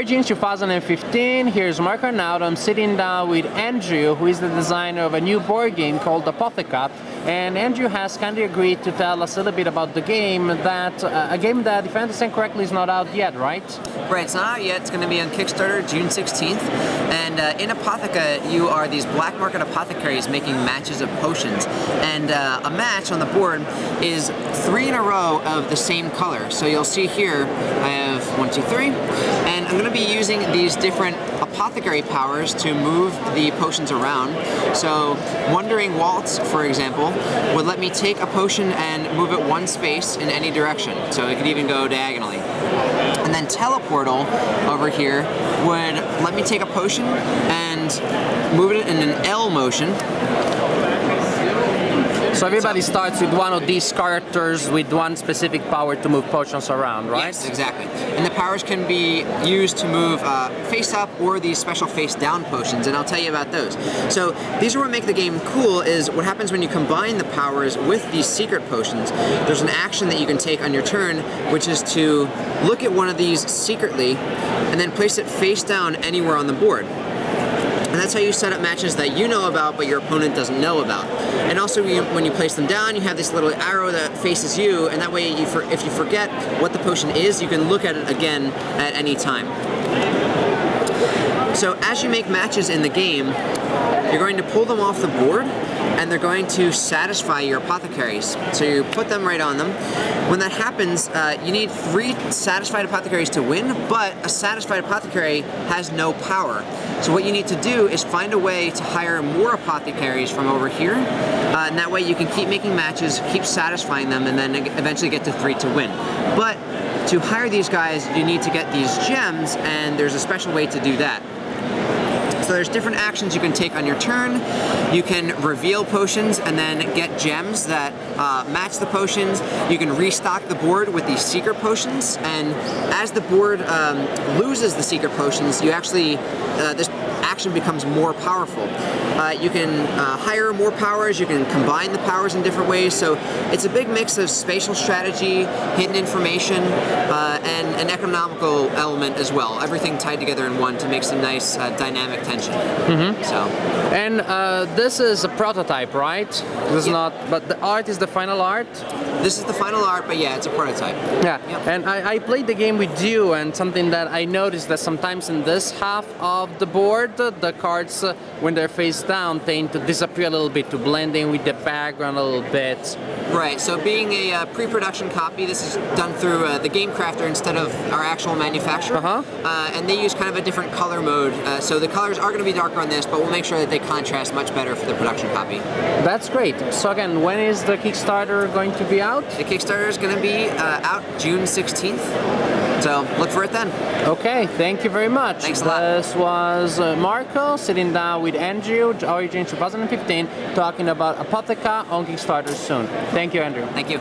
Origins 2015. Here's Mark Arnaudo. I'm sitting down with Andrew, who is the designer of a new board game called Apotheca. And Andrew has kindly agreed to tell us a little bit about the game that, a game that, if I understand correctly, is not out yet, right? Right, it's not out yet. It's going to be on Kickstarter June 16th. And in Apotheca, you are these black market apothecaries making matches of potions. And a match on the board is 3 in a row of the same color. So you'll see here, I have 1, 2, 3. And I'm going to be using these different apothecary powers to move the potions around. So Wandering Waltz, for example, would let me take a potion and move it 1 space in any direction. So it could even go diagonally. And then Teleportal over here would let me take a potion and move it in an L motion. So everybody starts with one of these characters with one specific power to move potions around, right? Yes, exactly. And the powers can be used to move face up or these special face down potions, and I'll tell you about those. So these are what make the game cool, is what happens when you combine the powers with these secret potions. There's an action that you can take on your turn, which is to look at one of these secretly and then place it face down anywhere on the board. And that's how you set up matches that you know about but your opponent doesn't know about. And also when you place them down, you have this little arrow that faces you, and that way if you forget what the potion is, you can look at it again at any time. So as you make matches in the game, you're going to pull them off the board and they're going to satisfy your apothecaries. So you put them right on them. When that happens, you need 3 satisfied apothecaries to win, but a satisfied apothecary has no power. So what you need to do is find a way to hire more apothecaries from over here, and that way you can keep making matches, keep satisfying them, and then eventually get to 3 to win. But to hire these guys, you need to get these gems, and there's a special way to do that. So there's different actions you can take on your turn. You can reveal potions and then get gems that match the potions. You can restock the board with these secret potions, and as the board loses the secret potions, you actually, this action becomes more powerful. You can hire more powers, you can combine the powers in different ways, so it's a big mix of spatial strategy, hidden information, and an economical element as well. Everything tied together in one to make some nice dynamic tension. So. And this is a prototype, right? This is not, but the art is the final art? This is the final art, but yeah, it's a prototype. Yeah, Yep. and I played the game with you, and something that I noticed that sometimes in this half of the board, the cards, when they're face down, tend to disappear a little bit, to blend in with the background a little bit. Right, so being a pre-production copy, this is done through the Game Crafter instead of our actual manufacturer. And they use kind of a different color mode, so the colors are going to be darker on this, but we'll make sure that they contrast much better for the production copy. That's great. So again, when is the Kickstarter going to be out? The Kickstarter is going to be out June 16th, so look for it then. Okay, thank you very much. Thanks a lot. This was Marco sitting down with Andrew, Origins 2015, talking about Apotheca on Kickstarter soon. Thank you, Andrew. Thank you.